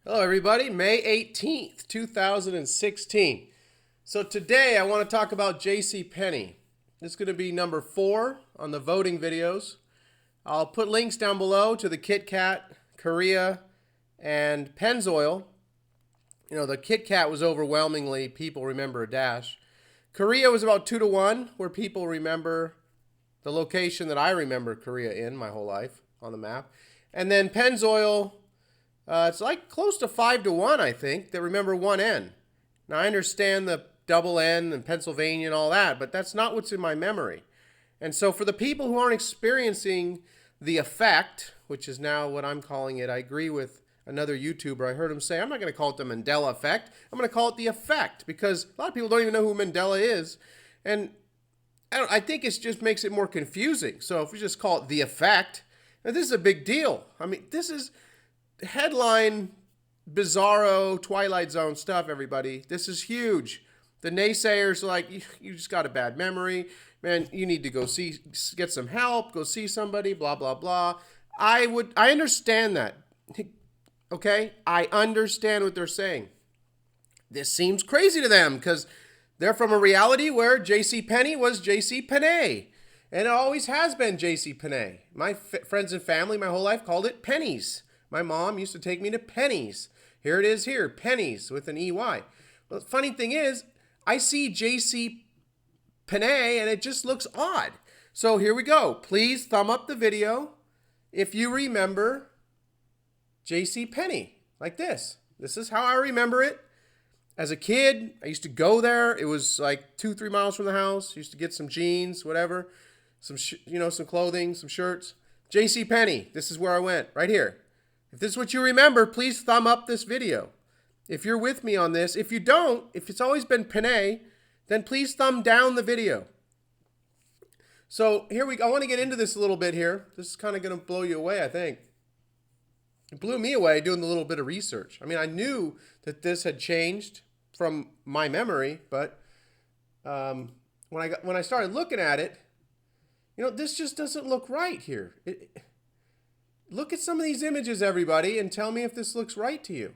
Hello, everybody. May 18th, 2016. So today I want to talk about J.C. Penney. This is going to be number 4 on the voting videos. I'll put links down below to the Kit Kat, Korea, and Pennzoil. You know, the Kit Kat was overwhelmingly people remember a dash. Korea was about 2-1, where people remember the location that I remember Korea in my whole life on the map. And then Pennzoil, it's like close to 5-1, I think, that remember one N. Now, I understand the double N and Pennsylvania and all that, but that's not what's in my memory. And so for the people who aren't experiencing the effect, which is now what I'm calling it, I agree with another YouTuber. I heard him say, I'm not going to call it the Mandela effect. I'm going to call it the effect, because a lot of people don't even know who Mandela is. And I think it just makes it more confusing. So if we just call it the effect, now this is a big deal. I mean, this is headline bizarro Twilight Zone stuff, everybody. This is huge. The naysayers are like, you just got a bad memory. Man, you need to go get some help, go see somebody, blah, blah, blah. I understand that. Okay? I understand what they're saying. This seems crazy to them because they're from a reality where J.C. Penney was J.C. Penney. And it always has been J.C. Penney. My friends and family my whole life called it Pennies. My mom used to take me to Pennies. Here it is here, Pennies with an EY. Well, the funny thing is, I see J.C. Penney and it just looks odd. So here we go. Please thumb up the video if you remember J.C. Penney like this. This is how I remember it. As a kid, I used to go there. It was like 2-3 miles from the house. Used to get some jeans, whatever, some clothing, some shirts. J.C. Penney. This is where I went, right here. If this is what you remember, please thumb up this video. If you're with me on this, if you don't, if it's always been Penney, then please thumb down the video. So here we go. I want to get into this a little bit here. This is kind of going to blow you away, I think. It blew me away doing a little bit of research. I mean, I knew that this had changed from my memory, but when I started looking at it, this just doesn't look right here. Look at some of these images, everybody, and tell me if this looks right to you.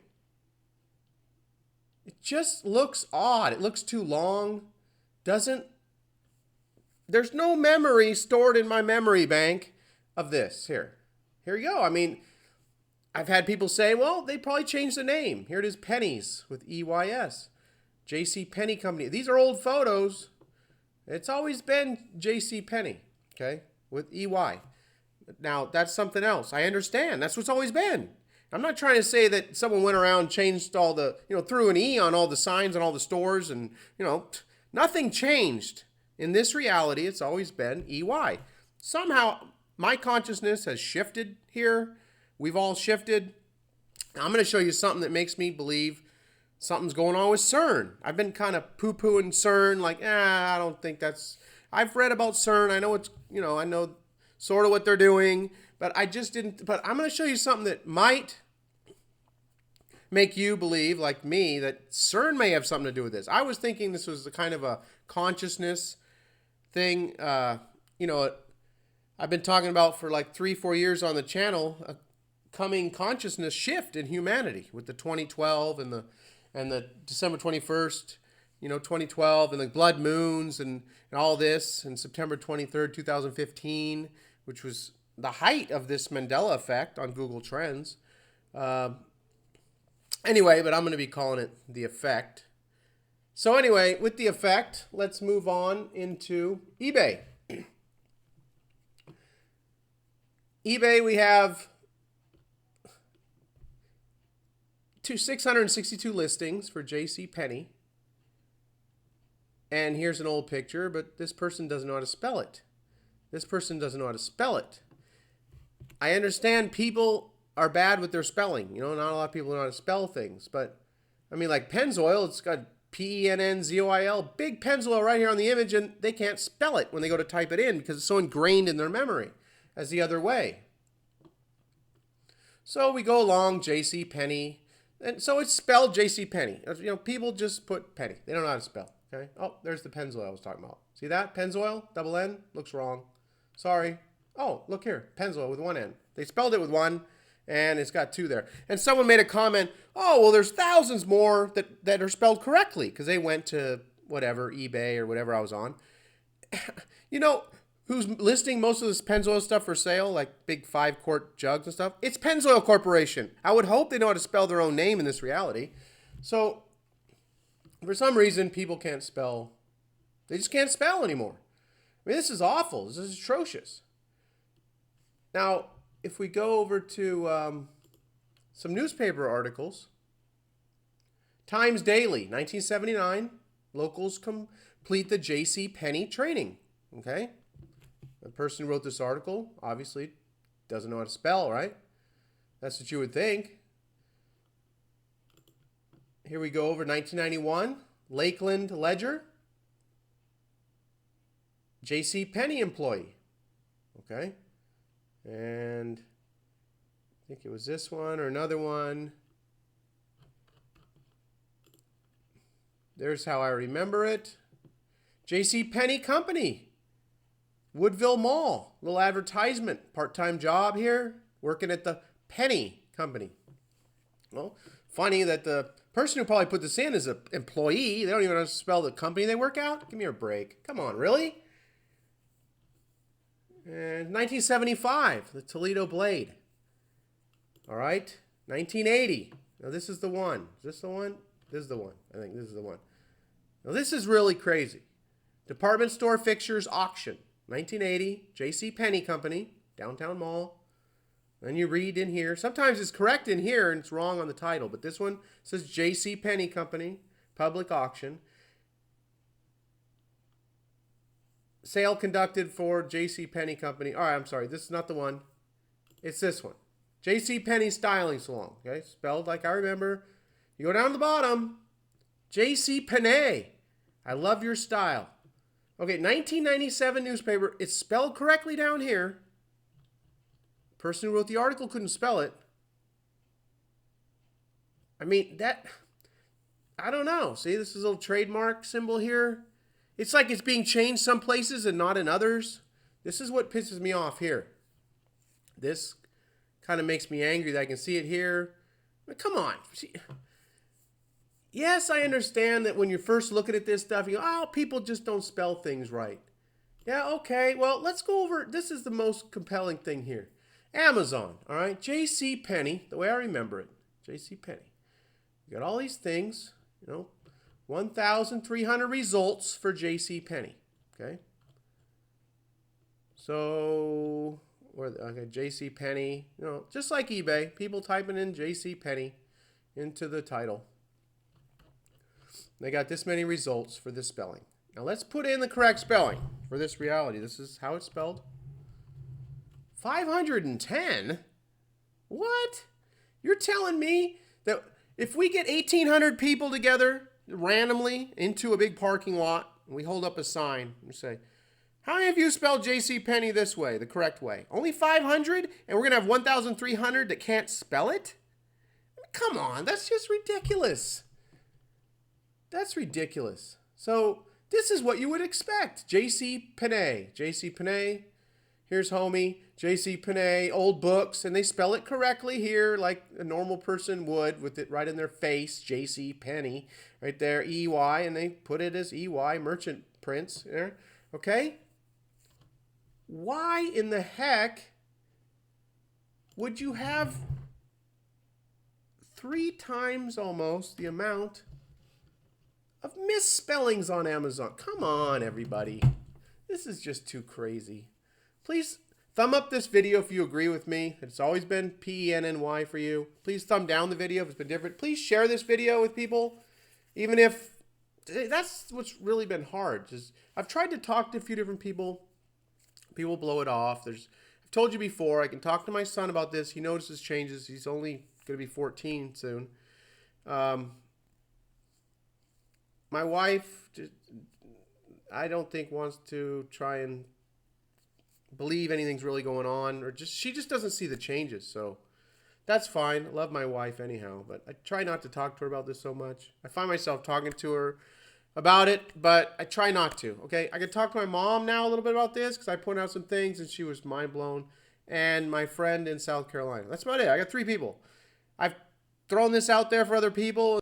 It just looks odd. It looks too long. There's no memory stored in my memory bank of this. Here you go. I mean, I've had people say, well, they probably changed the name. Here it is, Pennies with EYS. J.C. Penney Company. These are old photos. It's always been J.C. Penney, okay, with EY. Now, that's something else. I understand. That's what's always been. I'm not trying to say that someone went around and changed all the, threw an E on all the signs and all the stores and, nothing changed. In this reality, it's always been EY. Somehow, my consciousness has shifted here. We've all shifted. I'm going to show you something that makes me believe something's going on with CERN. I've been kind of poo-pooing CERN, like, I don't think that's... I've read about CERN. I know I know sort of what they're doing, but I just didn't. But I'm going to show you something that might make you believe, like me, that CERN may have something to do with this. I was thinking this was a kind of a consciousness thing. I've been talking about for like 3-4 years on the channel, a coming consciousness shift in humanity with the 2012 and the December 21st, 2012, and the blood moons and all this, and September 23rd, 2015, which was the height of this Mandela effect on Google Trends. Anyway, but I'm going to be calling it the effect. So anyway, with the effect, let's move on into eBay. eBay, we have 662 listings for J.C. Penney. And here's an old picture, but this person doesn't know how to spell it. This person doesn't know how to spell it. I understand people are bad with their spelling. Not a lot of people know how to spell things. But, I mean, like Pennzoil, it's got Pennzoil, big Pennzoil right here on the image, and they can't spell it when they go to type it in because it's so ingrained in their memory as the other way. So we go along, J.C. Penney. And so it's spelled J.C. Penney. People just put Penny. They don't know how to spell. Okay. Oh, there's the Pennzoil I was talking about. See that? Pennzoil, double N, looks wrong. Sorry. Oh, look here. Pennzoil with one N. They spelled it with one, And it's got 2 there. And someone made a comment, oh, well, there's thousands more that are spelled correctly because they went to whatever, eBay or whatever I was on. You know who's listing most of this Pennzoil stuff for sale, like big 5-quart jugs and stuff? It's Pennzoil Corporation. I would hope they know how to spell their own name in this reality. So for some reason, people can't spell. They just can't spell anymore. I mean, this is awful. This is atrocious. Now, if we go over to some newspaper articles, Times Daily, 1979, locals complete the J.C. Penney training. Okay? The person who wrote this article obviously doesn't know how to spell, right? That's what you would think. Here we go over 1991, Lakeland Ledger, J.C. Penney employee. Okay? And I think it was this one or another one. There's how I remember it. J.C. Penney Company, Woodville Mall, little advertisement, part-time job here, working at the Penney Company. Well, funny that the person who probably put this in is an employee. They don't even know how to spell the company they work out. Give me a break. Come on, really? And 1975, the Toledo Blade. All right, 1980. Now this is the one. Is this the one? This is the one. I think this is the one. Now this is really crazy. Department store fixtures auction. 1980, J.C. Penney Company, downtown mall. Then you read in here. Sometimes it's correct in here and it's wrong on the title, but this one says J.C. Penney Company, public auction. Sale conducted for J.C. Penney Company. All right, I'm sorry. This is not the one. It's this one. J.C. Penney Styling Salon. Okay, spelled like I remember. You go down to the bottom. J.C. Penney. I love your style. Okay, 1997 newspaper. It's spelled correctly down here. Person who wrote the article couldn't spell it. I mean, I don't know. See, this is a little trademark symbol here. It's like it's being changed some places and not in others. This is what pisses me off here. This kind of makes me angry that I can see it here. But come on. See, yes, I understand that when you're first looking at this stuff, you go, oh, people just don't spell things right. Yeah, okay. Well, let's go over. This is the most compelling thing here. Amazon, all right? J.C. Penney, the way I remember it. J.C. Penney. You got all these things, 1,300 results for J.C. Penney, okay? So, okay, J.C. Penney, just like eBay, people typing in J.C. Penney into the title. They got this many results for this spelling. Now let's put in the correct spelling for this reality. This is how it's spelled. 510? What? You're telling me that if we get 1,800 people together randomly into a big parking lot, and we hold up a sign and say, how many of you spelled J.C. Penney this way, the correct way? Only 500? And we're going to have 1,300 that can't spell it? Come on, that's just ridiculous. That's ridiculous. So this is what you would expect. J.C. Penney. J.C. Penney. Here's homie. J.C. Penney. Old books. And they spell it correctly here like a normal person would with it right in their face. J.C. Penney. Right there. E-Y. And they put it as E-Y. Merchant prints. There. Okay? Why in the heck would you have 3 times almost the amount of misspellings on Amazon? Come on, everybody. This is just too crazy. Please thumb up this video if you agree with me. It's always been P-E-N-N-Y for you. Please thumb down the video if it's been different. Please share this video with people, even if that's what's really been hard. I've tried to talk to a few different people. People blow it off. I've told you before, I can talk to my son about this. He notices changes. He's only going to be 14 soon. My wife, I don't think wants to try and believe anything's really going on, or she just doesn't see the changes. So that's fine. I love my wife anyhow, but I try not to talk to her about this so much. I find myself talking to her about it, but I try not to. Okay, I can talk to my mom now a little bit about this because I point out some things and she was mind blown. and my friend in South Carolina. That's about it. I got 3 people. I've thrown this out there for other people.